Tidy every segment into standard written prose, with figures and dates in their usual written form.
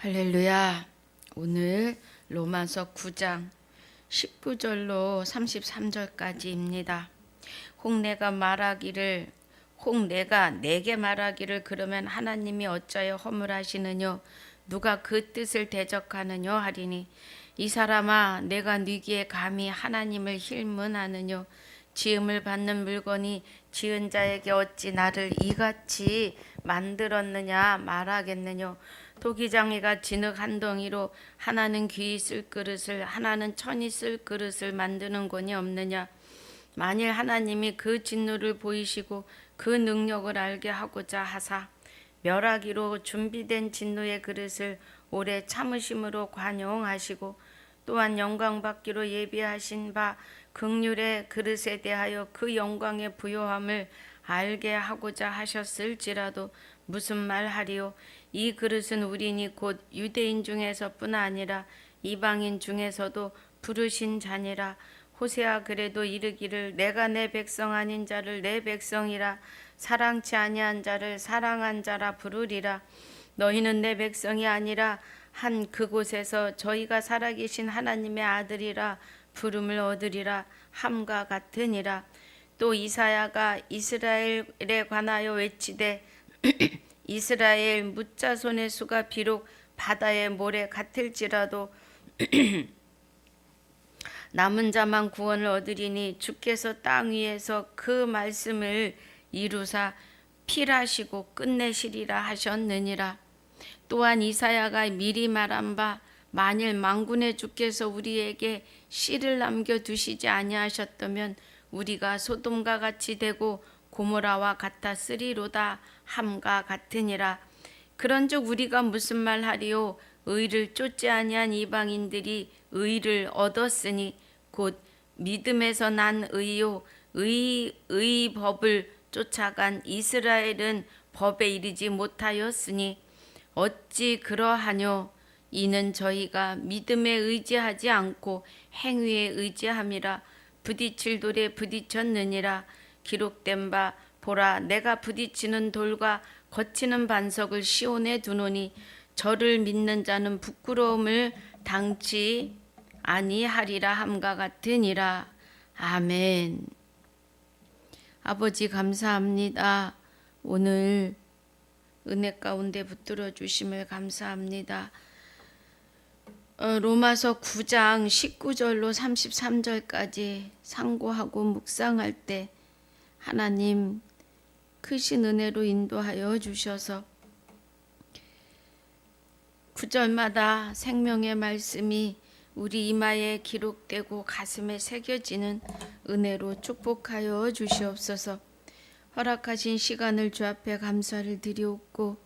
할렐루야. 오늘 로마서 9장 19절로 33절까지입니다. 혹 내가 내게 말하기를 그러면 하나님이 어찌하여 허물하시느뇨 누가 그 뜻을 대적하느뇨 하리니 이 사람아 내가 네기에 감히 하나님을 힐문하느뇨 지음을 받는 물건이 지은 자에게 어찌 나를 이같이 만들었느냐 말하겠느뇨 도기장이가 진흙 한 덩이로 하나는 귀히 쓸 그릇을 하나는 천이 쓸 그릇을 만드는 권이 없느냐 만일 하나님이 그 진노를 보이시고 그 능력을 알게 하고자 하사 멸하기로 준비된 진노의 그릇을 오래 참으심으로 관용하시고 또한 영광 받기로 예비하신 바 긍휼의 그릇에 대하여 그 영광의 부요함을 알게 하고자 하셨을지라도 무슨 말하리요 이 그릇은 우리니 곧 유대인 중에서뿐 아니라 이방인 중에서도 부르신 자니라 호세아 그래도 이르기를 내가 내 백성 아닌 자를 내 백성이라 사랑치 아니한 자를 사랑한 자라 부르리라 너희는 내 백성이 아니라 한 그곳에서 저희가 살아계신 하나님의 아들이라 부름을 얻으리라 함과 같으니라 또 이사야가 이스라엘에 관하여 외치되 이스라엘 뭇자손의 수가 비록 바다의 모래 같을지라도 남은 자만 구원을 얻으리니 주께서 땅 위에서 그 말씀을 이루사 필하시고 끝내시리라 하셨느니라. 또한 이사야가 미리 말한 바 만일 만군의 주께서 우리에게 씨를 남겨두시지 아니하셨다면 우리가 소돔과 같이 되고 고모라와 같았으리로다 함과 같으니라. 그런즉 우리가 무슨 말하리요 의를 쫓지 아니한 이방인들이 의를 얻었으니 곧 믿음에서 난 의요 의 법을 쫓아간 이스라엘은 법에 이르지 못하였으니 어찌 그러하뇨 이는 저희가 믿음에 의지하지 않고 행위에 의지함이라 부딪힐 돌에 부딪혔느니라 기록된 바 보라 내가 부딪히는 돌과 거치는 반석을 시온에 두노니 저를 믿는 자는 부끄러움을 당치 아니하리라 함과 같으니라. 아멘. 아버지 감사합니다. 오늘 은혜 가운데 붙들어 주심을 감사합니다. 로마서 9장 19절로 33절까지 상고하고 묵상할 때 하나님 크신 은혜로 인도하여 주셔서 9절마다 생명의 말씀이 우리 이마에 기록되고 가슴에 새겨지는 은혜로 축복하여 주시옵소서. 허락하신 시간을 주 앞에 감사를 드리옵고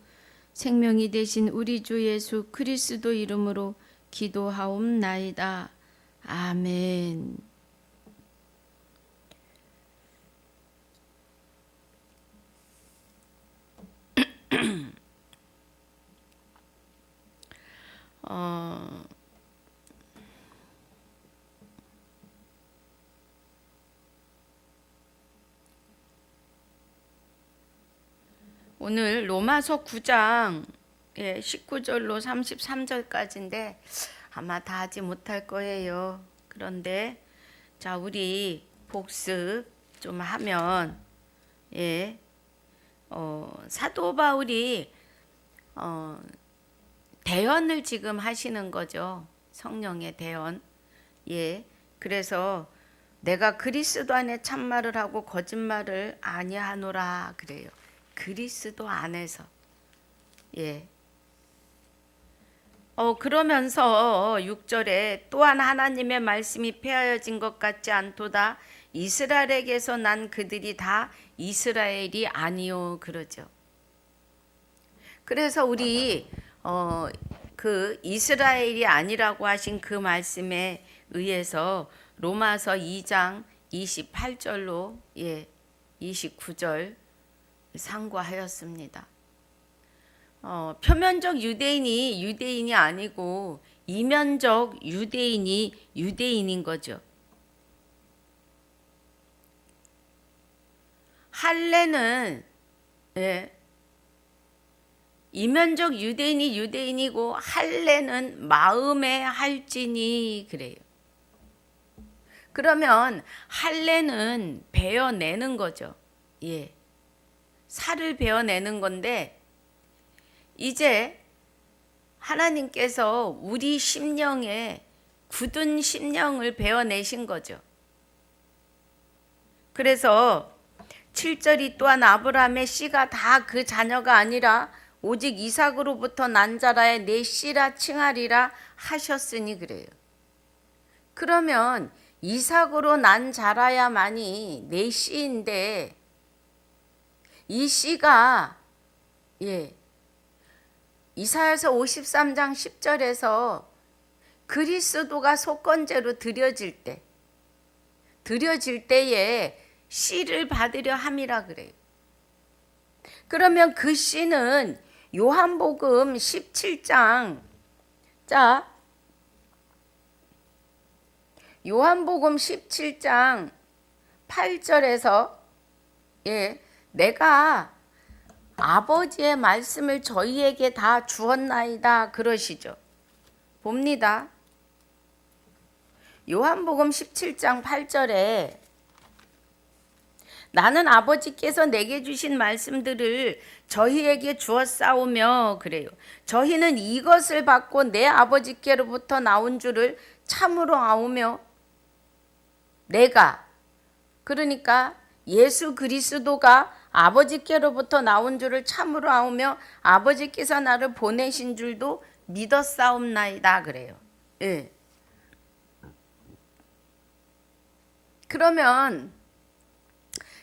생명이 되신 우리 주 예수 그리스도 이름으로 기도하옵나이다. 아멘. 오늘 로마서 9장 19절로 33절까지인데 아마 다 하지 못할 거예요. 그런데 자 우리 복습 좀 하면 사도 바울이 대언을 지금 하시는 거죠. 성령의 대언. 그래서 내가 그리스도 안에 참말을 하고 거짓말을 아니하노라 그래요. 그리스도 안에서. 그러면서 6절에 또한 하나님의 말씀이 폐하여진 것 같지 않도다. 이스라엘에게서 난 그들이 다 이스라엘이 아니요 그러죠. 그래서 우리 그 이스라엘이 아니라고 하신 그 말씀에 의해서 로마서 2장 28절로 29절 상고하였습니다. 표면적 유대인이 유대인이 아니고 이면적 유대인이 유대인인 거죠. 할례는 이면적 유대인이 유대인이고 할례는 마음의 할지니 그래요. 그러면 할례는 베어내는 거죠. 예. 살을 베어내는 건데 이제 하나님께서 우리 심령에 굳은 심령을 베어내신 거죠. 그래서 7절이 또한 아브라함의 씨가 다 그 자녀가 아니라 오직 이삭으로부터 난 자라에 내 씨라 칭하리라 하셨으니 그래요. 그러면 이삭으로 난 자라야만이 내 씨인데 이 씨가 이사야서 53장 10절에서 그리스도가 속건제로 드려질 때에 씨를 받으려 함이라 그래요. 그러면 그 씨는 요한복음 17장 요한복음 17장 8절에서 내가 아버지의 말씀을 저희에게 다 주었나이다 그러시죠. 봅니다. 요한복음 17장 8절에 나는 아버지께서 내게 주신 말씀들을 저희에게 주었사오며 그래요. 저희는 이것을 받고 내 아버지께로부터 나온 줄을 참으로 아오며 내가 그러니까 예수 그리스도가 아버지께로부터 나온 줄을 참으로 아오며 아버지께서 나를 보내신 줄도 믿었사옵나이다 그래요. 예. 그러면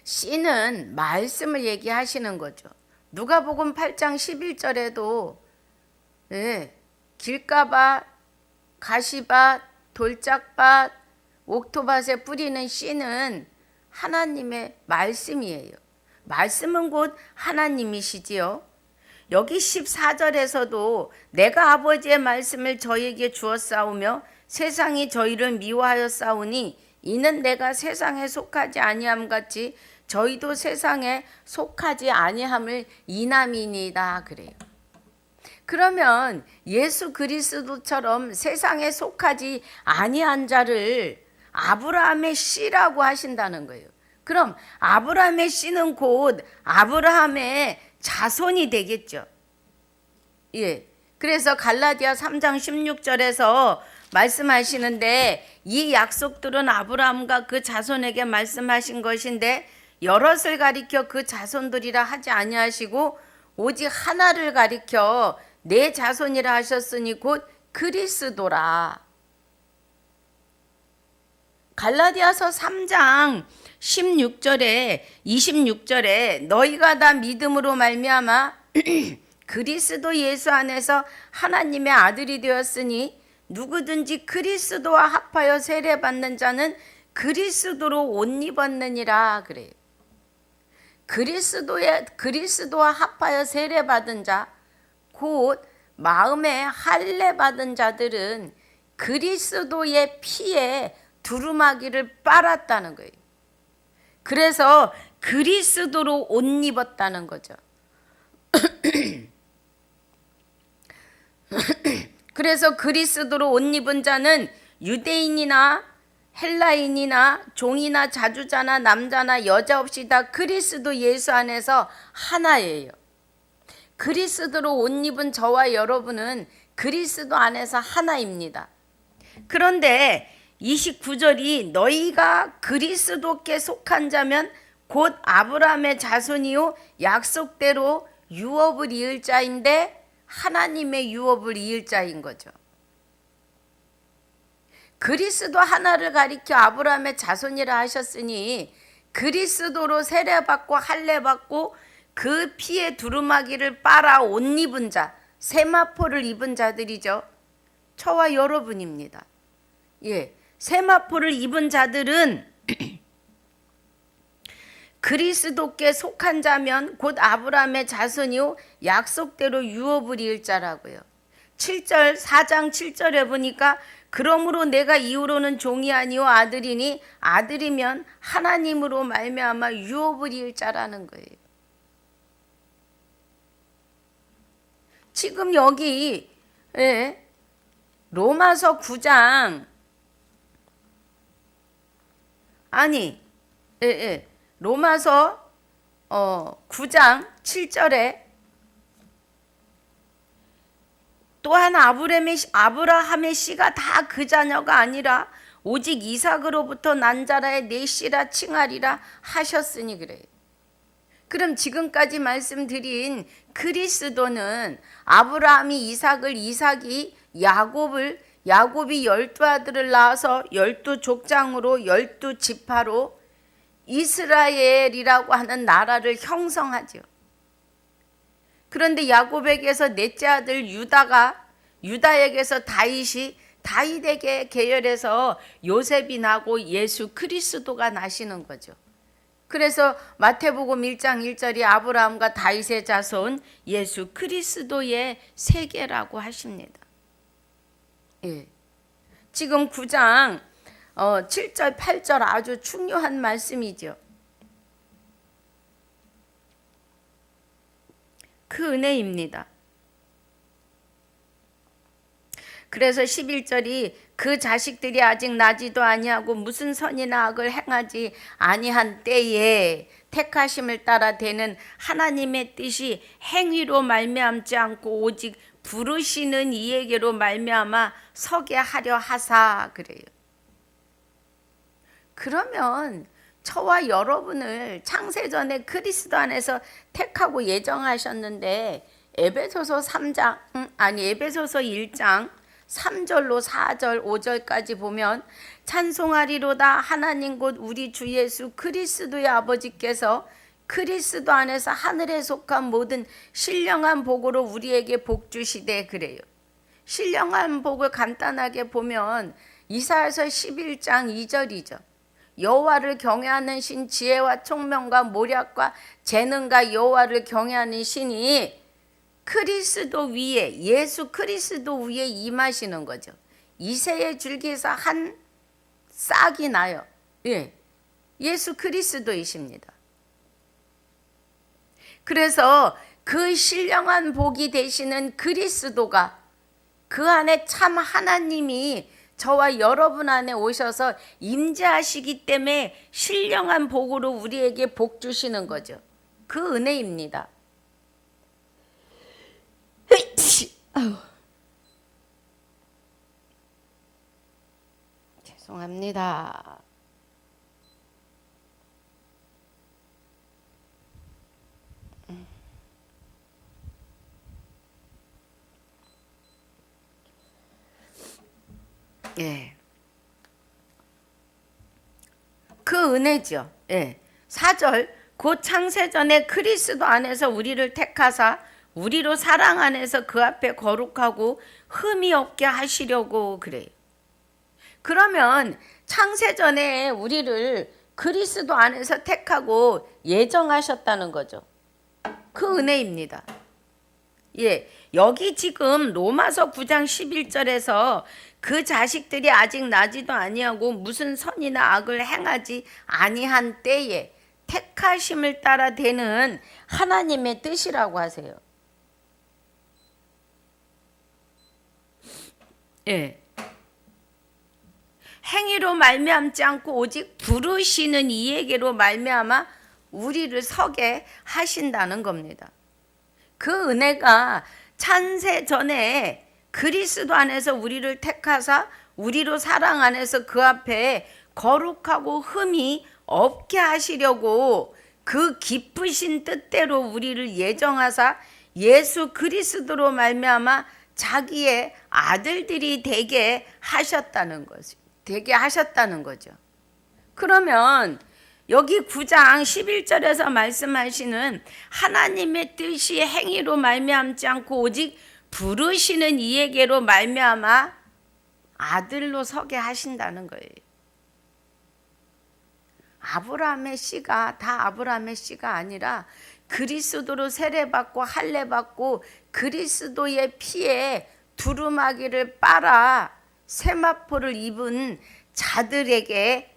씨는 말씀을 얘기하시는 거죠. 누가복음 8장 11절에도 길가밭, 가시밭, 돌짝밭, 옥토밭에 뿌리는 씨는 하나님의 말씀이에요. 말씀은 곧 하나님이시지요. 여기 14절에서도 내가 아버지의 말씀을 저에게 주었사오며 세상이 저희를 미워하였사오니 이는 내가 세상에 속하지 아니함 같이 저희도 세상에 속하지 아니함을 인함이니이다 그래요. 그러면 예수 그리스도처럼 세상에 속하지 아니한 자를 아브라함의 씨라고 하신다는 거예요. 그럼 아브라함의 씨는 곧 아브라함의 자손이 되겠죠. 예. 그래서 갈라디아 3장 16절에서 말씀하시는데 이 약속들은 아브라함과 그 자손에게 말씀하신 것인데 여럿을 가리켜 그 자손들이라 하지 아니하시고 오직 하나를 가리켜 내 자손이라 하셨으니 곧 그리스도라. 갈라디아서 3장 16절에 26절에 너희가 다 믿음으로 말미암아 그리스도 예수 안에서 하나님의 아들이 되었으니 누구든지 그리스도와 합하여 세례받는 자는 그리스도로 옷 입었느니라 그래요. 그리스도와 합하여 세례받은 자, 곧 마음에 할례 받은 자들은 그리스도의 피에 두루마기를 빨았다는 거예요. 그래서 그리스도로 옷 입었다는 거죠. 그래서 그리스도로 옷 입은 자는 유대인이나 헬라인이나 종이나 자주자나 남자나 여자 없이 다 그리스도 예수 안에서 하나예요. 그리스도로 옷 입은 저와 여러분은 그리스도 안에서 하나입니다. 그런데 29절이 너희가 그리스도께 속한 자면 곧 아브라함의 자손이요 약속대로 유업을 이을 자인데 하나님의 유업을 이을 자인 거죠. 그리스도 하나를 가리켜 아브라함의 자손이라 하셨으니 그리스도로 세례받고 할례받고 그 피에 두루마기를 빨아 옷 입은 자, 세마포를 입은 자들이죠. 저와 여러분입니다. 예, 세마포를 입은 자들은 그리스도께 속한 자면 곧 아브라함의 자손이요 약속대로 유업을 이을 자라고요. 7절 4장 7절에 보니까 그러므로 내가 이후로는 종이 아니요 아들이니 아들이면 하나님으로 말미암아 유업을 이을 자라는 거예요. 지금 여기 로마서 9장 로마서 9장 7절에 또한 아브라함의 씨가 다 그 자녀가 아니라 오직 이삭으로부터 난 자라의 내 씨라 칭하리라 하셨으니 그래요. 그럼 지금까지 말씀드린 그리스도는 아브라함이 이삭을, 이삭이 야곱이 12아들을 낳아서 12족장으로 12지파로 이스라엘이라고 하는 나라를 형성하죠. 그런데 야곱에게서 넷째 아들 유다에게서 다윗에게 계열해서 요셉이 나고 예수 그리스도가 나시는 거죠. 그래서 마태복음 1장 1절이 아브라함과 다윗의 자손 예수 그리스도의 세계라고 하십니다. 지금 9장 7절 8절 아주 중요한 말씀이죠. 그 은혜입니다. 그래서 11절이 그 자식들이 아직 나지도 아니하고 무슨 선이나 악을 행하지 아니한 때에 택하심을 따라 되는 하나님의 뜻이 행위로 말미암지 않고 오직 부르시는 이에게로 말미암아 서게 하려 하사 그래요. 그러면 저와 여러분을 창세전에 그리스도 안에서 택하고 예정하셨는데 에베소서 1장 3절로 4절 5절까지 보면 찬송하리로다 하나님 곧 우리 주 예수 그리스도의 아버지께서 그리스도 안에서 하늘에 속한 모든 신령한 복으로 우리에게 복 주시되 그래요. 신령한 복을 간단하게 보면 이사야서 11장 2절이죠. 여호와를 경외하는 신 지혜와 총명과 모략과 재능과 여호와를 경외하는 신이 그리스도 위에 예수 그리스도 위에 임하시는 거죠. 이새의 줄기에서 한 싹이 나요. 예수 그리스도이십니다. 그래서 그 신령한 복이 되시는 그리스도가 그 안에 참 하나님이 저와 여러분 안에 오셔서 임재하시기 때문에 신령한 복으로 우리에게 복 주시는 거죠. 그 은혜입니다. 죄송합니다. 그 은혜죠. 4절 곧 창세전에 그리스도 안에서 우리를 택하사 우리로 사랑 안에서 그 앞에 거룩하고 흠이 없게 하시려고 그래요. 그러면 창세전에 우리를 그리스도 안에서 택하고 예정하셨다는 거죠. 그 은혜입니다. 여기 지금 로마서 9장 11절에서 그 자식들이 아직 나지도 아니하고 무슨 선이나 악을 행하지 아니한 때에 택하심을 따라 되는 하나님의 뜻이라고 하세요. 행위로 말미암지 않고 오직 부르시는 이에게로 말미암아 우리를 서게 하신다는 겁니다. 그 은혜가 창세 전에 그리스도 안에서 우리를 택하사 우리로 사랑 안에서 그 앞에 거룩하고 흠이 없게 하시려고 그 기쁘신 뜻대로 우리를 예정하사 예수 그리스도로 말미암아 자기의 아들들이 되게 하셨다는 거죠. 그러면 여기 9장 11절에서 말씀하시는 하나님의 뜻이 행위로 말미암지 않고 오직 부르시는 이에게로 말미암아 아들로 서게 하신다는 거예요. 아브라함의 씨가 다 아브라함의 씨가 아니라 그리스도로 세례받고 할례받고 그리스도의 피에 두루마기를 빨아 세마포를 입은 자들에게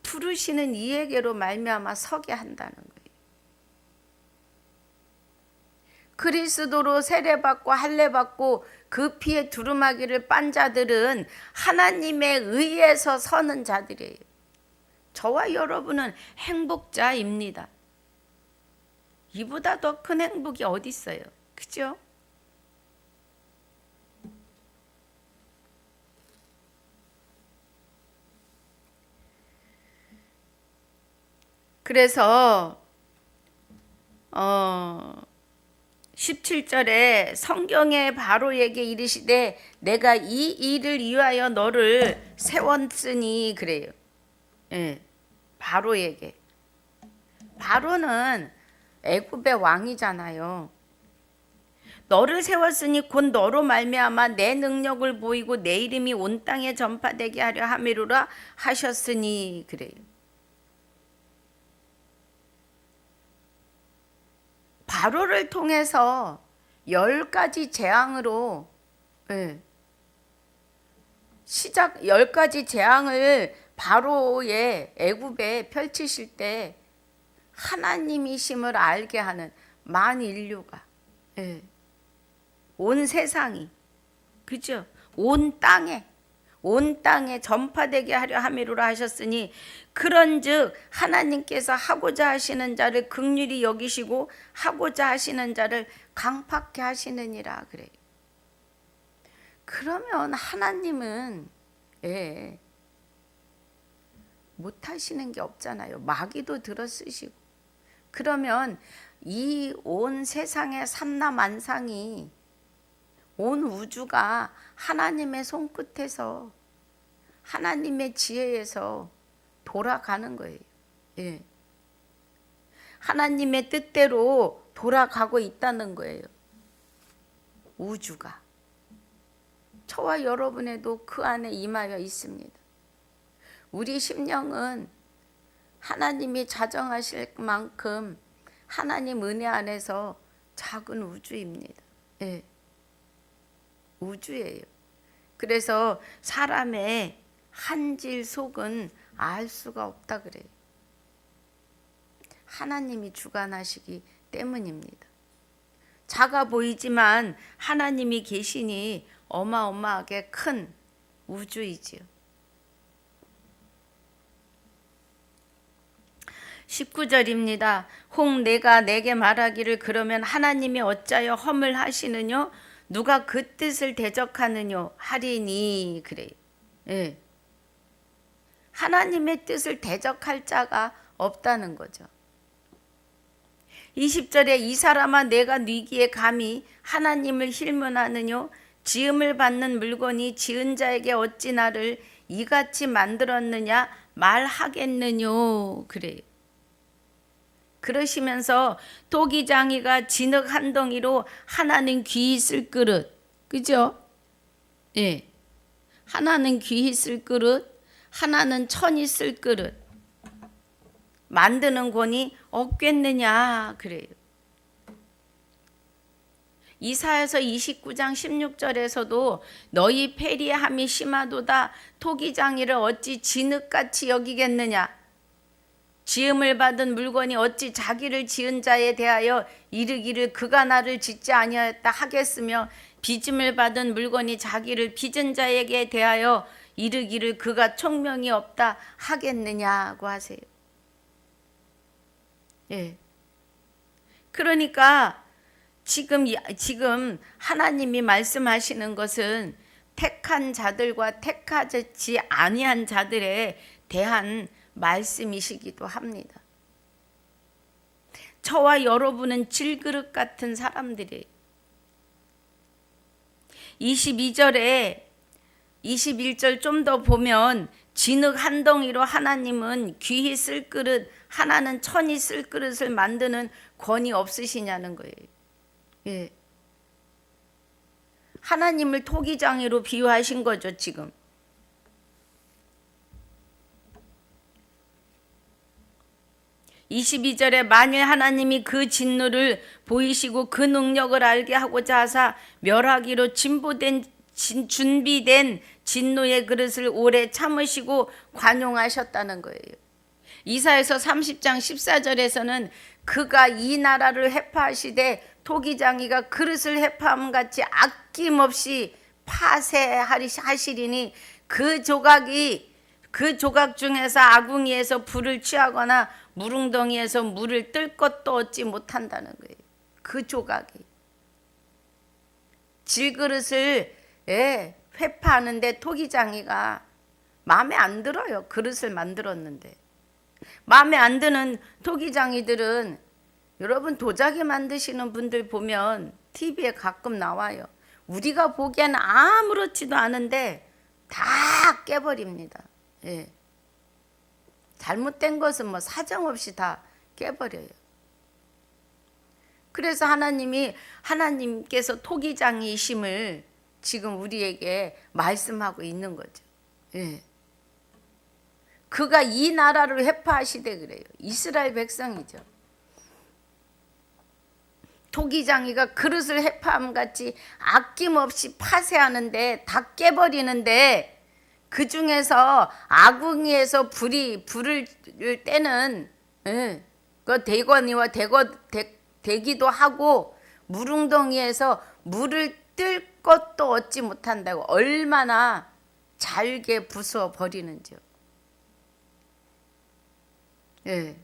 부르시는 이에게로 말미암아 서게 한다는 거예요. 그리스도로 세례받고 할례받고 그 피에 두루마기를 빤 자들은 하나님의 의에서 서는 자들이에요. 저와 여러분은 행복자입니다. 이보다 더 큰 행복이 어디 있어요? 그죠? 그래서 17절에 성경에 바로에게 이르시되 내가 이 일을 위하여 너를 세웠으니 그래요. 예, 바로에게. 바로는 애굽의 왕이잖아요. 너를 세웠으니 곧 너로 말미암아 내 능력을 보이고 내 이름이 온 땅에 전파되게 하려 함이로라 하셨으니 그래요. 바로를 통해서 10가지 재앙으로 10가지 재앙을 바로의 애굽에 펼치실 때 하나님이심을 알게 하는 만인류가 온 세상이 그죠? 온 땅에 전파되게 하려 함이로라 하셨으니 그런즉 하나님께서 하고자 하시는 자를 긍휼히 여기시고 하고자 하시는 자를 강팍케 하시느니라 그래요. 그러면 하나님은 못하시는 게 없잖아요. 마귀도 들어쓰시고. 그러면 이 온 세상의 삼라만상이 온 우주가 하나님의 손끝에서 하나님의 지혜에서 돌아가는 거예요. 하나님의 뜻대로 돌아가고 있다는 거예요. 우주가. 저와 여러분에도 그 안에 임하여 있습니다. 우리 심령은 하나님이 자정하실 만큼 하나님 은혜 안에서 작은 우주입니다. 우주예요. 그래서 사람의 한질 속은 알 수가 없다 그래요. 하나님이 주관하시기 때문입니다. 작아 보이지만 하나님이 계시니 어마어마하게 큰 우주이지요. 19절입니다. 혹 내가 내게 말하기를 그러면 하나님이 어찌하여 험을 하시느뇨? 누가 그 뜻을 대적하느뇨? 하리니 그래요. 하나님의 뜻을 대적할 자가 없다는 거죠. 20절에 이 사람아 내가 네기에 감히 하나님을 힐문하느뇨? 지음을 받는 물건이 지은 자에게 어찌 나를 이같이 만들었느냐 말하겠느뇨? 그래요. 그러시면서 토기장이가 진흙 한 덩이로 하나는 귀히 쓸 그릇, 그죠? 하나는 귀히 쓸 그릇, 하나는 천이 쓸 그릇 만드는 권이 없겠느냐 그래요. 이사야서 29장 16절에서도 너희 패리함이 심하도다 토기장이를 어찌 진흙같이 여기겠느냐. 지음을 받은 물건이 어찌 자기를 지은 자에 대하여 이르기를 그가 나를 짓지 아니하였다 하겠으며 빚음을 받은 물건이 자기를 빚은 자에게 대하여 이르기를 그가 총명이 없다 하겠느냐고 하세요. 그러니까 지금 하나님이 말씀하시는 것은 택한 자들과 택하지 아니한 자들에 대한 말씀이시기도 합니다. 저와 여러분은 질그릇 같은 사람들이에요. 22절에 21절 좀 더 보면 진흙 한 덩이로 하나님은 귀히 쓸 그릇 하나는 천이 쓸 그릇을 만드는 권위 없으시냐는 거예요. 하나님을 토기장이로 비유하신 거죠 지금. 22절에 만일 하나님이 그 진노를 보이시고 그 능력을 알게 하고자 하사 멸하기로 준비된 진노의 그릇을 오래 참으시고 관용하셨다는 거예요. 이사야서 30장 14절에서는 그가 이 나라를 회파하시되 토기장이가 그릇을 회파함 같이 아낌없이 파쇄하시리니 그 조각 중에서 아궁이에서 불을 취하거나 무릉덩이에서 물을 뜰 것도 얻지 못한다는 거예요. 그 조각이 질그릇을 회파하는데 토기장이가 마음에 안 들어요. 그릇을 만들었는데 마음에 안 드는 토기장이들은 여러분 도자기 만드시는 분들 보면 TV에 가끔 나와요. 우리가 보기엔 아무렇지도 않은데 다 깨버립니다. 예. 잘못된 것은 뭐 사정없이 다 깨버려요. 그래서 하나님께서 토기장이심을 지금 우리에게 말씀하고 있는 거죠. 예. 그가 이 나라를 회파하시되 그래요. 이스라엘 백성이죠. 토기장이가 그릇을 회파함 같이 아낌없이 파쇄하는데 다 깨버리는데 그 중에서 아궁이에서 불을 떼는 그 대건이와 되기도 하고 무릉덩이에서 물을 뜰 것도 얻지 못한다고 얼마나 잘게 부숴 버리는지요. 예.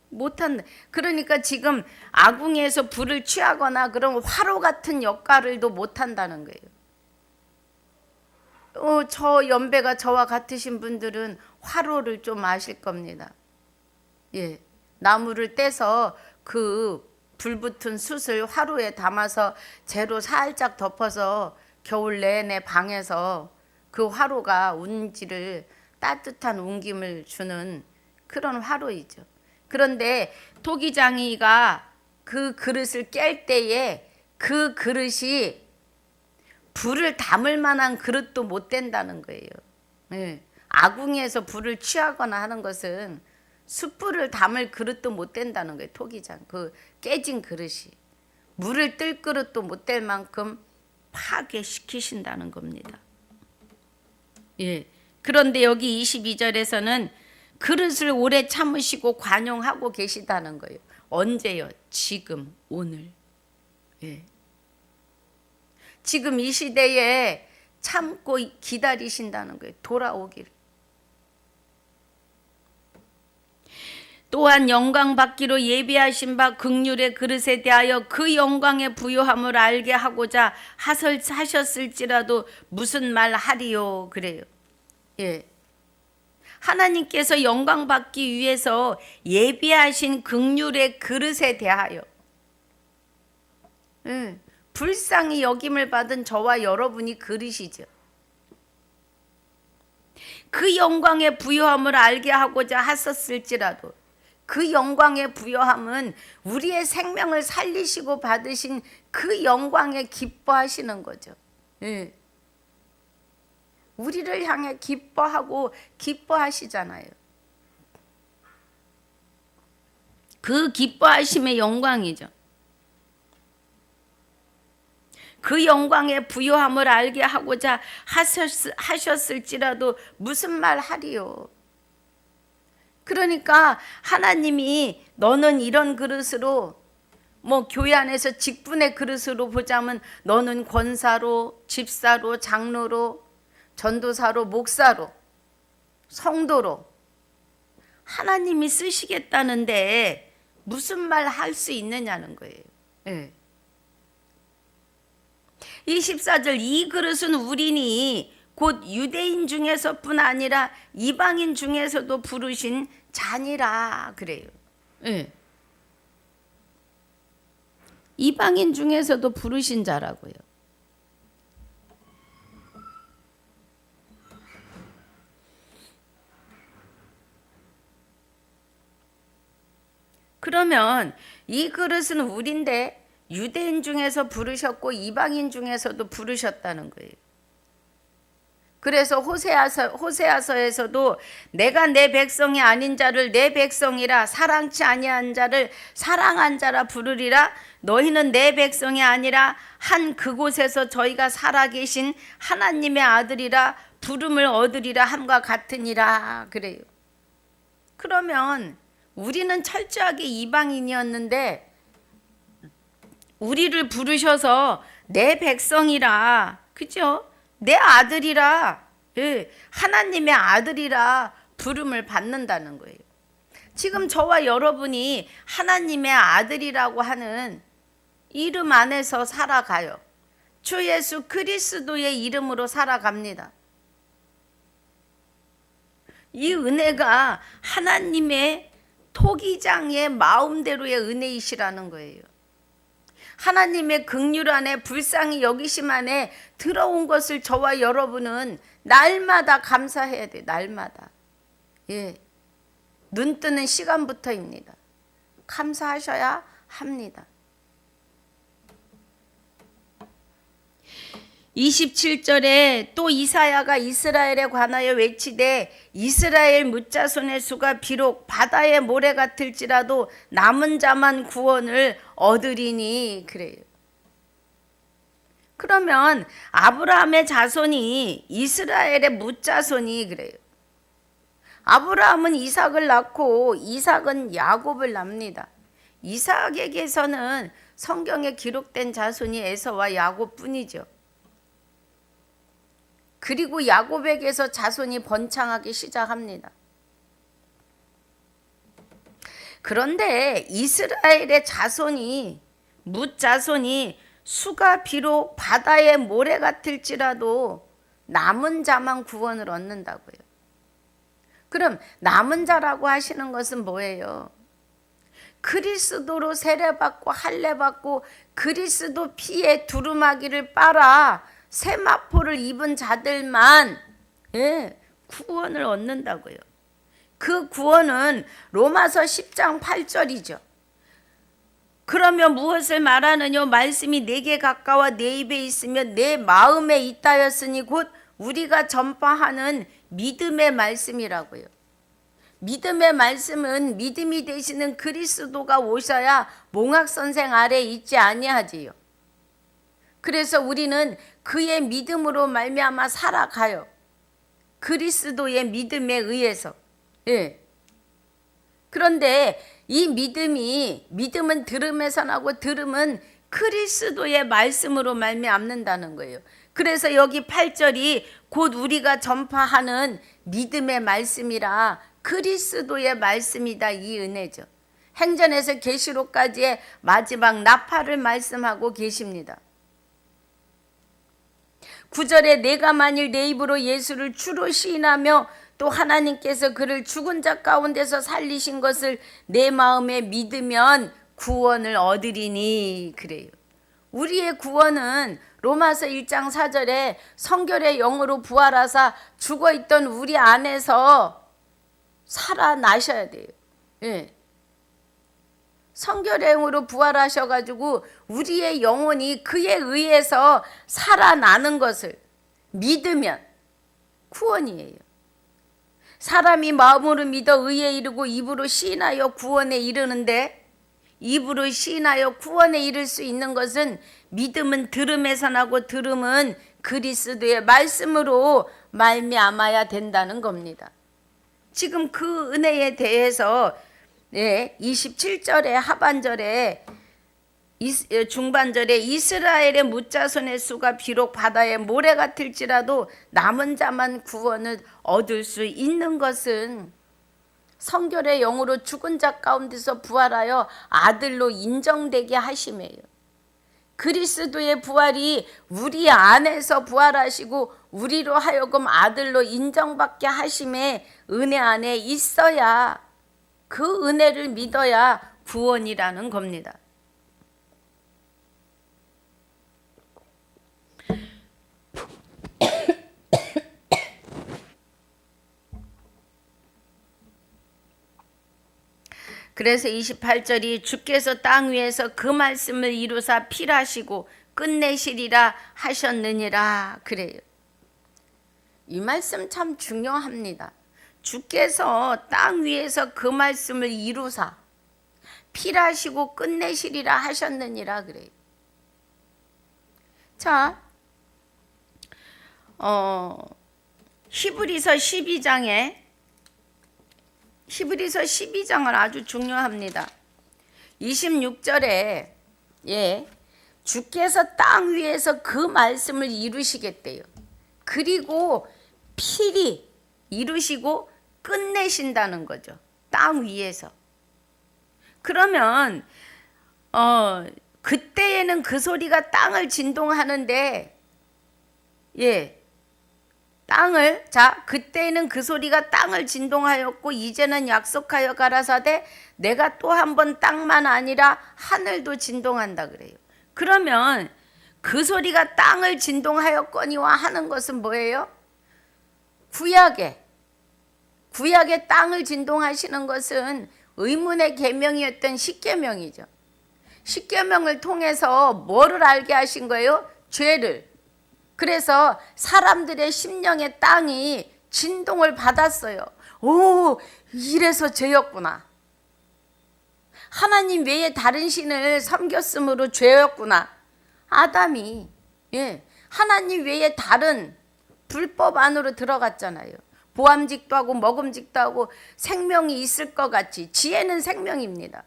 못한다. 그러니까 지금 아궁이에서 불을 취하거나 그런 화로 같은 역할을도 못한다는 거예요. 저 연배가 저와 같으신 분들은 화로를 좀 아실 겁니다. 예. 나무를 떼서 그 불붙은 숯을 화로에 담아서 재로 살짝 덮어서 겨울 내내 방에서 그 화로가 운지를 따뜻한 운김을 주는 그런 화로이죠. 그런데 토기장이가 그 그릇을 깰 때에 그 그릇이 불을 담을 만한 그릇도 못 된다는 거예요. 예. 아궁이에서 불을 취하거나 하는 것은 숯불을 담을 그릇도 못 된다는 거예요. 토기장 그 깨진 그릇이 물을 뜰 그릇도 못 될 만큼 파괴시키신다는 겁니다. 예. 그런데 여기 22절에서는 그릇을 오래 참으시고 관용하고 계시다는 거예요. 언제요? 지금, 오늘. 예. 지금 이 시대에 참고 기다리신다는 거예요. 돌아오기를. 또한 영광 받기로 예비하신 바 긍휼의 그릇에 대하여 그 영광의 부요함을 알게 하고자 하셨을지라도 무슨 말 하리요 그래요. 예. 하나님께서 영광 받기 위해서 예비하신 긍휼의 그릇에 대하여 불쌍히 여김을 받은 저와 여러분이 그릇이죠. 그 영광의 부요함을 알게 하고자 하셨을지라도 그 영광의 부요함은 우리의 생명을 살리시고 받으신 그 영광에 기뻐하시는 거죠. 예. 우리를 향해 기뻐하고 기뻐하시잖아요. 그 기뻐하심의 영광이죠. 그 영광의 부요함을 알게 하고자 하셨을지라도 무슨 말 하리요. 그러니까 하나님이 너는 이런 그릇으로 뭐 교회 안에서 직분의 그릇으로 보자면 너는 권사로, 집사로, 장로로, 전도사로, 목사로, 성도로 하나님이 쓰시겠다는데 무슨 말 할 수 있느냐는 거예요. 네. 24절 이 그릇은 우리니 곧 유대인 중에서뿐 아니라 이방인 중에서도 부르신 자니라 그래요. 네. 이방인 중에서도 부르신 자라고요. 그러면 이 그릇은 우린데 유대인 중에서 부르셨고 이방인 중에서도 부르셨다는 거예요. 그래서 호세아서에서도 내가 내 백성이 아닌 자를 내 백성이라 사랑치 아니한 자를 사랑한 자라 부르리라. 너희는 내 백성이 아니라 한 그곳에서 저희가 살아계신 하나님의 아들이라 부름을 얻으리라 함과 같으니라 그래요. 그러면 우리는 철저하게 이방인이었는데 우리를 부르셔서 내 백성이라, 그죠? 내 아들이라, 예, 하나님의 아들이라 부름을 받는다는 거예요. 지금 저와 여러분이 하나님의 아들이라고 하는 이름 안에서 살아가요. 주 예수 그리스도의 이름으로 살아갑니다. 이 은혜가 하나님의 토기장의 마음대로의 은혜이시라는 거예요. 하나님의 긍휼 안에 불쌍히 여기심 안에 들어온 것을 저와 여러분은 날마다 감사해야 돼요. 날마다. 예. 눈 뜨는 시간부터입니다. 감사하셔야 합니다. 27절에 또 이사야가 이스라엘에 관하여 외치되 이스라엘 뭇자손의 수가 비록 바다의 모래 같을지라도 남은 자만 구원을 얻으리니, 그래요. 그러면 아브라함의 자손이 이스라엘의 뭇자손이, 그래요. 아브라함은 이삭을 낳고 이삭은 야곱을 낳습니다. 이삭에게서는 성경에 기록된 자손이 에서와 야곱뿐이죠. 그리고 야곱에게서 자손이 번창하기 시작합니다. 그런데 이스라엘의 자손이, 뭇자손이 수가 비록 바다의 모래 같을지라도 남은 자만 구원을 얻는다고요. 그럼 남은 자라고 하시는 것은 뭐예요? 그리스도로 세례받고 할례받고 그리스도 피에 두루마기를 빨아 세마포를 입은 자들만, 예, 구원을 얻는다고요. 그 구원은 로마서 10장 8절이죠. 그러면 무엇을 말하느냐? 말씀이 내게 가까워 내 입에 있으며 내 마음에 있다였으니 곧 우리가 전파하는 믿음의 말씀이라고요. 믿음의 말씀은 믿음이 되시는 그리스도가 오셔야 몽학선생 아래 있지 아니하지요. 그래서 우리는 그의 믿음으로 말미암아 살아가요. 그리스도의 믿음에 의해서. 예. 그런데 이 믿음은 들음에서 나고 들음은 그리스도의 말씀으로 말미암는다는 거예요. 그래서 여기 8절이 곧 우리가 전파하는 믿음의 말씀이라 그리스도의 말씀이다, 이 은혜죠. 행전에서 계시록까지의 마지막 나팔을 말씀하고 계십니다. 9절에 내가 만일 내 입으로 예수를 주로 시인하며 또 하나님께서 그를 죽은 자 가운데서 살리신 것을 내 마음에 믿으면 구원을 얻으리니, 그래요. 우리의 구원은 로마서 1장 4절에 성결의 영으로 부활하사 죽어있던 우리 안에서 살아나셔야 돼요. 예. 성결의 영으로 부활하셔가지고 우리의 영혼이 그에 의해서 살아나는 것을 믿으면 구원이에요. 사람이 마음으로 믿어 의에 이르고 입으로 시인하여 구원에 이르는데, 입으로 시인하여 구원에 이를 수 있는 것은 믿음은 들음에서 나고 들음은 그리스도의 말씀으로 말미암아야 된다는 겁니다. 지금 그 은혜에 대해서 27절의 하반절에 중반절에 이스라엘의 뭇자손의 수가 비록 바다의 모래 같을지라도 남은 자만 구원을 얻을 수 있는 것은 성결의 영으로 죽은 자 가운데서 부활하여 아들로 인정되게 하심이에요. 그리스도의 부활이 우리 안에서 부활하시고 우리로 하여금 아들로 인정받게 하심에 은혜 안에 있어야, 그 은혜를 믿어야 구원이라는 겁니다. 그래서 28절이 주께서 땅 위에서 그 말씀을 이루사 필하시고 끝내시리라 하셨느니라, 그래요. 이 말씀 참 중요합니다. 주께서 땅 위에서 그 말씀을 이루사 필하시고 끝내시리라 하셨느니라, 그래요. 자, 히브리서 12장에 히브리서 12장은 아주 중요합니다. 26절에 주께서 땅 위에서 그 말씀을 이루시겠대요. 그리고 필히 이루시고 끝내신다는 거죠. 땅 위에서. 그러면 그때에는 그 소리가 땅을 진동하는데 그때에는 그 소리가 땅을 진동하였고 이제는 약속하여 가라사대 내가 또 한 번 땅만 아니라 하늘도 진동한다 그래요. 그러면 그 소리가 땅을 진동하였거니와 하는 것은 뭐예요? 구약의 땅을 진동하시는 것은 의문의 계명이었던 십계명이죠. 십계명을 통해서 뭐를 알게 하신 거예요? 죄를. 그래서 사람들의 심령의 땅이 진동을 받았어요. 오, 이래서 죄였구나. 하나님 외에 다른 신을 섬겼으므로 죄였구나. 아담이 하나님 외에 다른 불법 안으로 들어갔잖아요. 보암직도 하고 먹음직도 하고 생명이 있을 것 같이. 지혜는 생명입니다.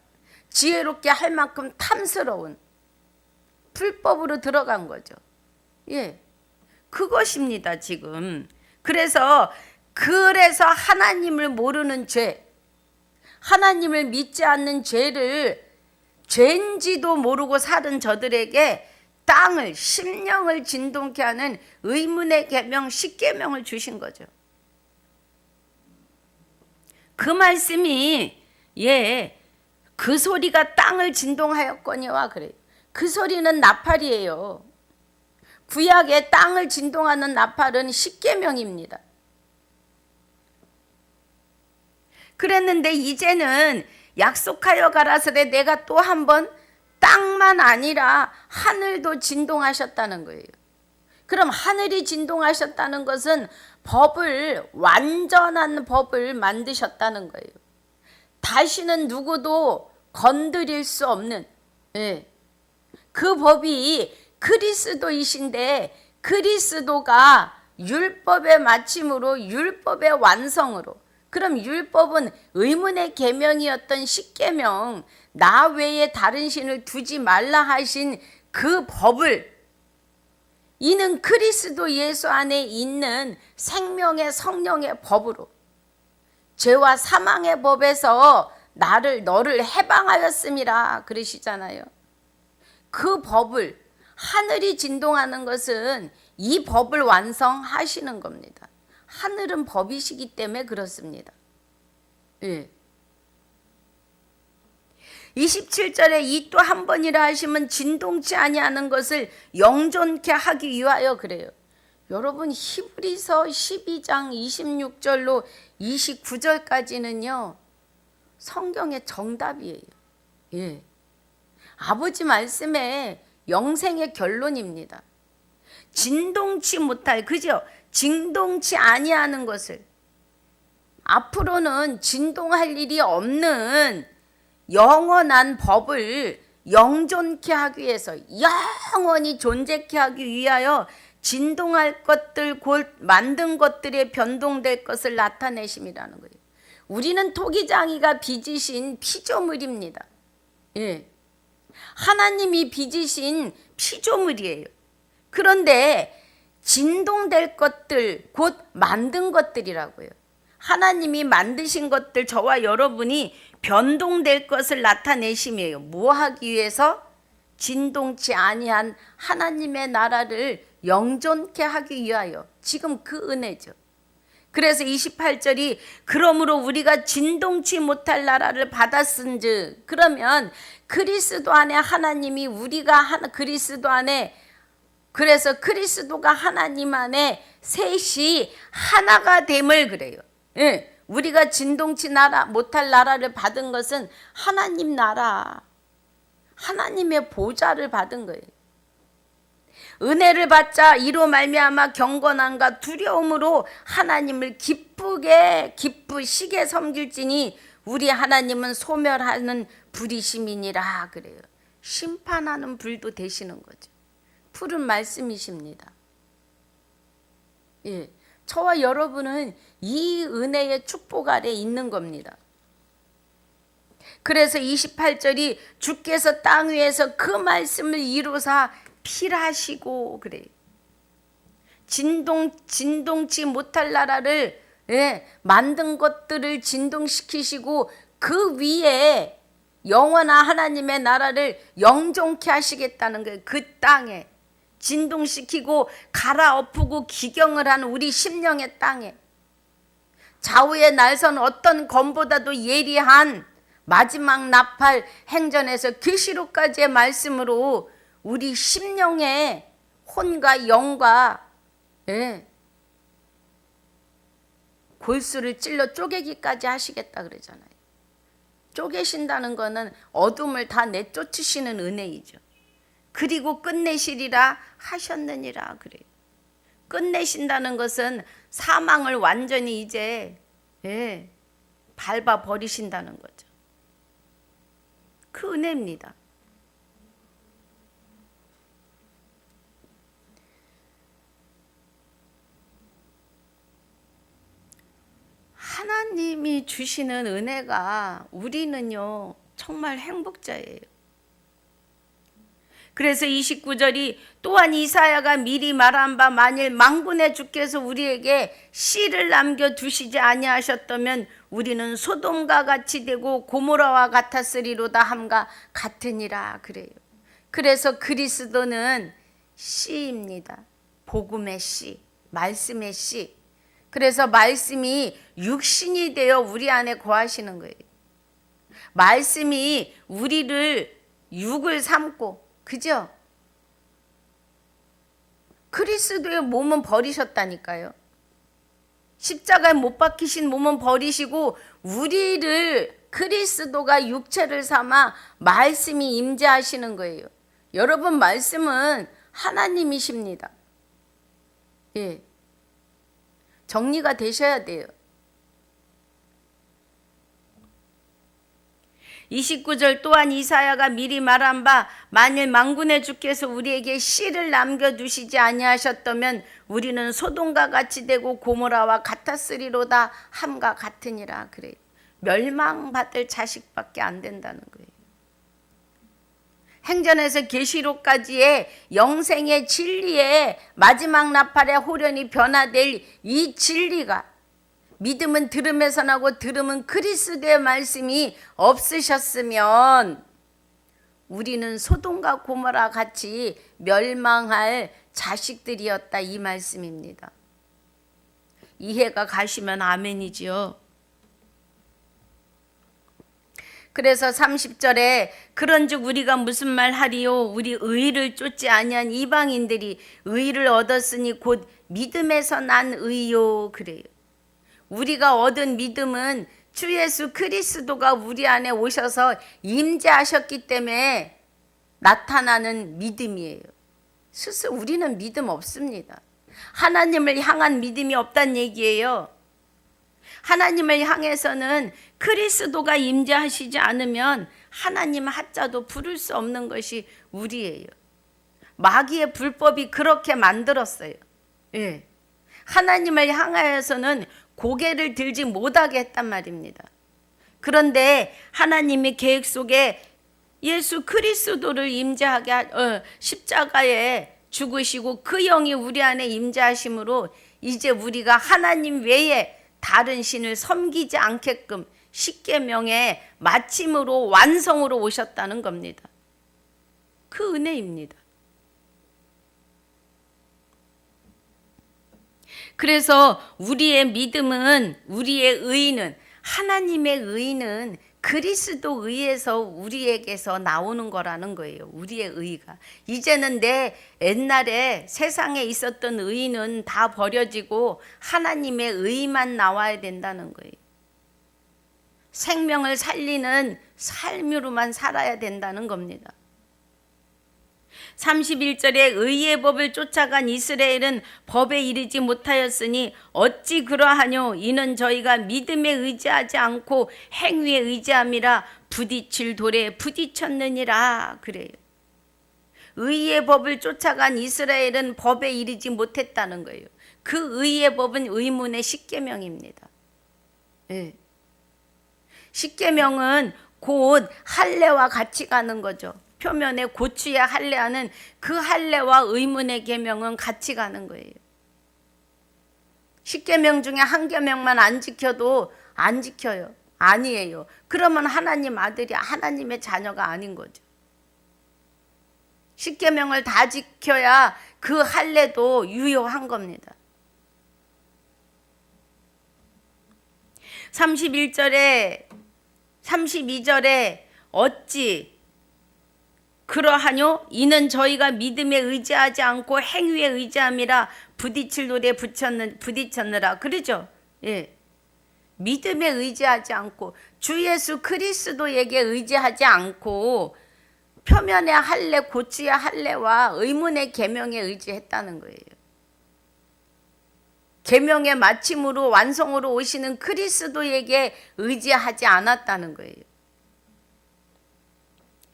지혜롭게 할 만큼 탐스러운 불법으로 들어간 거죠. 그것입니다, 지금. 그래서 하나님을 모르는 죄, 하나님을 믿지 않는 죄를 죄인지도 모르고 사는 저들에게 땅을, 심령을 진동케 하는 의문의 계명, 십계명을 주신 거죠. 그 말씀이 그 소리가 땅을 진동하였거니와 그래요. 그 소리는 나팔이에요. 구약의 땅을 진동하는 나팔은 십계명입니다. 그랬는데 이제는 약속하여 가라사대 내가 또 한 번 땅만 아니라 하늘도 진동하셨다는 거예요. 그럼 하늘이 진동하셨다는 것은 완전한 법을 만드셨다는 거예요. 다시는 누구도 건드릴 수 없는 그 법이 그리스도이신데, 그리스도가 율법의 마침으로, 율법의 완성으로, 그럼 율법은 의문의 계명이었던 십계명, 나 외에 다른 신을 두지 말라 하신 그 법을, 이는 그리스도 예수 안에 있는 생명의 성령의 법으로, 죄와 사망의 법에서 너를 해방하였음이라 그러시잖아요. 그 법을, 하늘이 진동하는 것은 이 법을 완성하시는 겁니다. 하늘은 법이시기 때문에 그렇습니다. 27절에 이 또 한 번이라 하시면 진동치 아니하는 것을 영존케 하기 위하여 그래요. 여러분, 히브리서 12장 26절로 29절까지는요 성경의 정답이에요. 아버지 말씀에 영생의 결론입니다. 진동치 못할, 진동치 아니하는 것을, 앞으로는 진동할 일이 없는 영원한 법을 영존케 하기 위해서, 영원히 존재케 하기 위하여 진동할 것들, 곧 만든 것들에 변동될 것을 나타내심이라는 거예요. 우리는 토기장이가 빚으신 피조물입니다. 하나님이 빚으신 피조물이에요. 그런데 진동될 것들, 곧 만든 것들이라고요. 하나님이 만드신 것들, 저와 여러분이 변동될 것을 나타내심이에요. 뭐 하기 위해서? 진동치 아니한 하나님의 나라를 영존케 하기 위하여. 지금 그 은혜죠. 그래서 28절이 그러므로 우리가 진동치 못할 나라를 받았은즉, 그러면 그리스도 안에 하나님이, 우리가 그리스도 안에, 그래서 그리스도가 하나님 안에 셋이 하나가 됨을 그래요. 우리가 진동치 못할 나라를 받은 것은 하나님 나라, 하나님의 보좌를 받은 거예요. 은혜를 받자 이로 말미암아 경건함과 두려움으로 하나님을 기쁘시게 섬길지니 우리 하나님은 소멸하는 불이심이니라 그래요. 심판하는 불도 되시는 거죠. 푸른 말씀이십니다. 저와 여러분은 이 은혜의 축복 아래 있는 겁니다. 그래서 28절이 주께서 땅 위에서 그 말씀을 이루사 필하시고 그래요. 진동치 못할 나라를 만든 것들을 진동시키시고 그 위에 영원한 하나님의 나라를 영존케 하시겠다는 거예요. 그 땅에 진동시키고 갈아엎고 기경을 하는 우리 심령의 땅에 좌우의 날선 어떤 검보다도 예리한 마지막 나팔 행전에서 계시록까지의 말씀으로 우리 심령의 혼과 영과 골수를 찔러 쪼개기까지 하시겠다 그러잖아요. 쪼개신다는 거는 어둠을 다 내쫓으시는 은혜이죠. 그리고 끝내시리라 하셨느니라 그래요. 끝내신다는 것은 사망을 완전히 이제 밟아 버리신다는 거죠. 그 은혜입니다. 하나님이 주시는 은혜가 우리는요 정말 행복자예요. 그래서 29절이 또한 이사야가 미리 말한 바 만일 만군의 주께서 우리에게 씨를 남겨두시지 아니하셨다면 우리는 소돔과 같이 되고 고모라와 같았으리로다 함과 같으니라 그래요. 그래서 그리스도는 씨입니다. 복음의 씨, 말씀의 씨. 그래서 말씀이 육신이 되어 우리 안에 거하시는 거예요. 말씀이 우리를 육을 삼고, 그죠? 그리스도의 몸은 버리셨다니까요. 십자가에 못 박히신 몸은 버리시고 우리를 그리스도가 육체를 삼아 말씀이 임재하시는 거예요. 여러분, 말씀은 하나님이십니다. 정리가 되셔야 돼요. 29절 또한 이사야가 미리 말한 바 만일 만군의 주께서 우리에게 씨를 남겨두시지 아니하셨다면 우리는 소돔과 같이 되고 고모라와 같았으리로다 함과 같으니라 그래요. 멸망받을 자식밖에 안 된다는 거예요. 행전에서 계시록까지의 영생의 진리의 마지막 나팔의 호련이 변화될 이 진리가, 믿음은 들음에서 나고 들음은 그리스도의 말씀이 없으셨으면 우리는 소돔과 고모라 같이 멸망할 자식들이었다, 이 말씀입니다. 이해가 가시면 아멘이지요. 그래서 30절에 그런즉 우리가 무슨 말 하리요? 우리 의를 쫓지 아니한 이방인들이 의를 얻었으니 곧 믿음에서 난 의요 그래요. 우리가 얻은 믿음은 주 예수 그리스도가 우리 안에 오셔서 임재하셨기 때문에 나타나는 믿음이에요. 스스로 우리는 믿음 없습니다. 하나님을 향한 믿음이 없다는 얘기예요. 하나님을 향해서는 그리스도가 임재하시지 않으면 하나님 하자도 부를 수 없는 것이 우리예요. 마귀의 불법이 그렇게 만들었어요. 하나님을 향하여서는 고개를 들지 못하게 했단 말입니다. 그런데 하나님의 계획 속에 예수 그리스도를 임재하게 십자가에 죽으시고 그 영이 우리 안에 임재하심으로 이제 우리가 하나님 외에 다른 신을 섬기지 않게끔 십계명의 마침으로 완성으로 오셨다는 겁니다. 그 은혜입니다. 그래서 우리의 믿음은, 우리의 의는, 하나님의 의는 그리스도 의에서 우리에게서 나오는 거라는 거예요. 우리의 의가. 이제는 내 옛날에 세상에 있었던 의는 다 버려지고 하나님의 의만 나와야 된다는 거예요. 생명을 살리는 삶으로만 살아야 된다는 겁니다. 31절에 의의 법을 쫓아간 이스라엘은 법에 이르지 못하였으니 어찌 그러하뇨? 이는 저희가 믿음에 의지하지 않고 행위에 의지함이라 부딪힐 돌에 부딪혔느니라 그래요. 의의 법을 쫓아간 이스라엘은 법에 이르지 못했다는 거예요. 그 의의 법은 의문의 십계명입니다. 십계명은 곧 할례와 같이 가는 거죠. 표면에 고추의 할례하는 그 할례와 의문의 계명은 같이 가는 거예요. 10계명 중에 한 계명만 안 지켜도 안 지켜요. 아니에요. 그러면 하나님 아들이 하나님의 자녀가 아닌 거죠. 10계명을 다 지켜야 그 할례도 유효한 겁니다. 31절에 32절에 어찌 그러하뇨? 이는 저희가 믿음에 의지하지 않고 행위에 의지함이라 부딪힐 돌에 부딪혔느라. 그러죠? 예. 믿음에 의지하지 않고 주 예수 그리스도에게 의지하지 않고 표면의 할례, 고추의 할례와 의문의 계명에 의지했다는 거예요. 계명의 마침으로 완성으로 오시는 그리스도에게 의지하지 않았다는 거예요.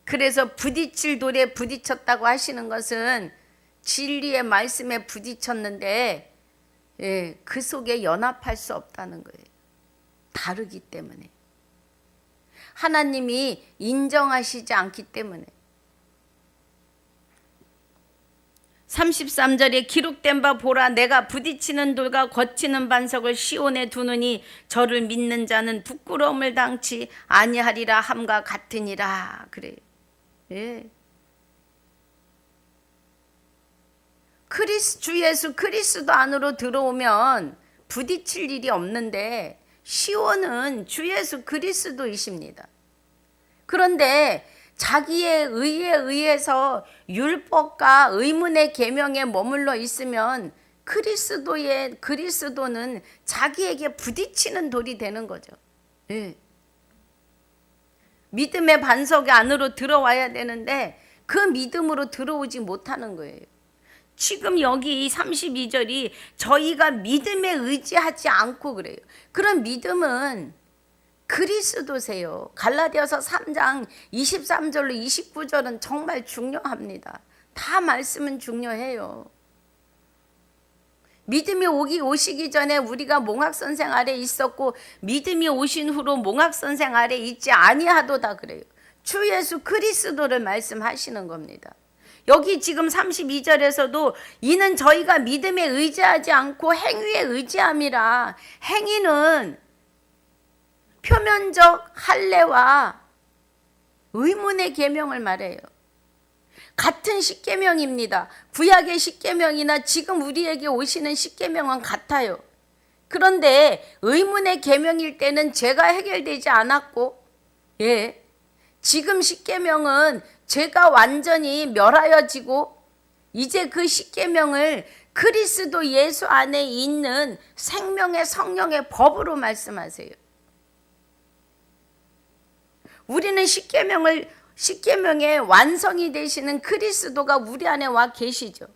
그래서 부딪힐 돌에 부딪혔다고 하시는 것은 진리의 말씀에 부딪혔는데 그 속에 연합할 수 없다는 거예요. 다르기 때문에. 하나님이 인정하시지 않기 때문에. 33절에 기록된 바 보라 내가 부딪히는 돌과 거치는 반석을 시온에 두느니 저를 믿는 자는 부끄러움을 당치 아니하리라 함과 같으니라. 그래요. 예. 주 예수 그리스도 안으로 들어오면 부딪힐 일이 없는데 시온은 주 예수 그리스도이십니다. 그런데 자기의 의에 의해서 율법과 의문의 계명에 머물러 있으면 그리스도는 자기에게 부딪히는 돌이 되는 거죠. 예. 믿음의 반석 안으로 들어와야 되는데 그 믿음으로 들어오지 못하는 거예요. 지금 여기 32절이 저희가 믿음에 의지하지 않고 그래요. 그런 믿음은 그리스도세요. 갈라디아서 3장 23절로 29절은 정말 중요합니다. 다 말씀은 중요해요. 믿음이 오시기 전에 우리가 몽학선생 아래 있었고 믿음이 오신 후로 몽학선생 아래 있지 아니하도다 그래요. 주 예수 그리스도를 말씀하시는 겁니다. 여기 지금 32절에서도 이는 저희가 믿음에 의지하지 않고 행위에 의지함이라. 행위는 표면적 할례와 의문의 계명을 말해요. 같은 십계명입니다. 구약의 십계명이나 지금 우리에게 오시는 십계명은 같아요. 그런데 의문의 계명일 때는 죄가 해결되지 않았고, 지금 십계명은 죄가 완전히 멸하여지고 이제 그 십계명을 그리스도 예수 안에 있는 생명의 성령의 법으로 말씀하세요. 우리는 십계명의 완성이 되시는 그리스도가 우리 안에 와 계시죠.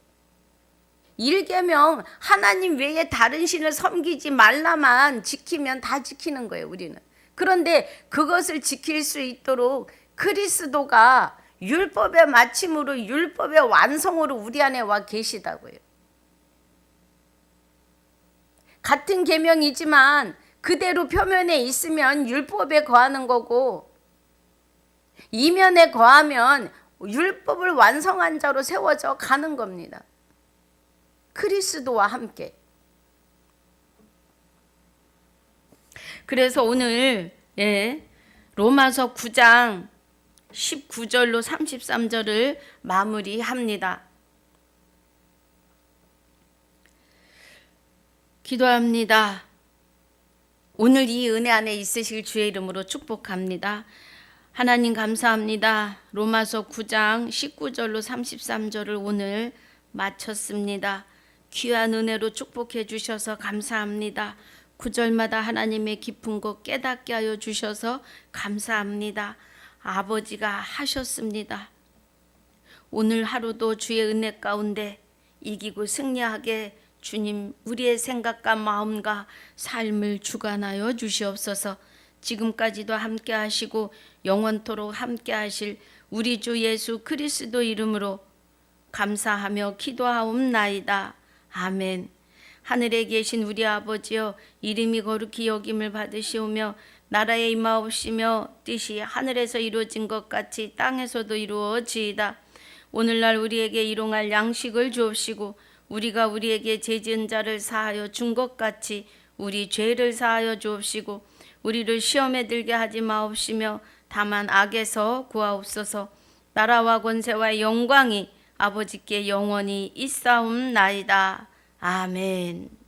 1계명 하나님 외에 다른 신을 섬기지 말라만 지키면 다 지키는 거예요, 우리는. 그런데 그것을 지킬 수 있도록 그리스도가 율법의 마침으로 율법의 완성으로 우리 안에 와 계시다고요. 같은 계명이지만 그대로 표면에 있으면 율법에 거하는 거고 이면에 거하면 율법을 완성한 자로 세워져 가는 겁니다. 그리스도와 함께. 그래서 오늘 로마서 9장 19절로 33절을 마무리합니다. 기도합니다. 오늘 이 은혜 안에 있으실 주의 이름으로 축복합니다. 하나님 감사합니다. 로마서 9장 19절로 33절을 오늘 마쳤습니다. 귀한 은혜로 축복해 주셔서 감사합니다. 9절마다 하나님의 깊은 것 깨닫게 하여 주셔서 감사합니다. 아버지가 하셨습니다. 오늘 하루도 주의 은혜 가운데 이기고 승리하게 주님 우리의 생각과 마음과 삶을 주관하여 주시옵소서. 지금까지도 함께 하시고 영원토록 함께 하실 우리 주 예수 그리스도 이름으로 감사하며 기도하옵나이다. 아멘. 하늘에 계신 우리 아버지여 이름이 거룩히 여김을 받으시오며 나라에 임하옵시며 뜻이 하늘에서 이루어진 것 같이 땅에서도 이루어지이다. 오늘날 우리에게 일용할 양식을 주옵시고 우리가 우리에게 죄 지은 자를 사하여 준 것 같이 우리 죄를 사하여 주옵시고 우리를 시험에 들게 하지 마옵시며 다만 악에서 구하옵소서. 나라와 권세와 영광이 아버지께 영원히 있사옵나이다. 아멘.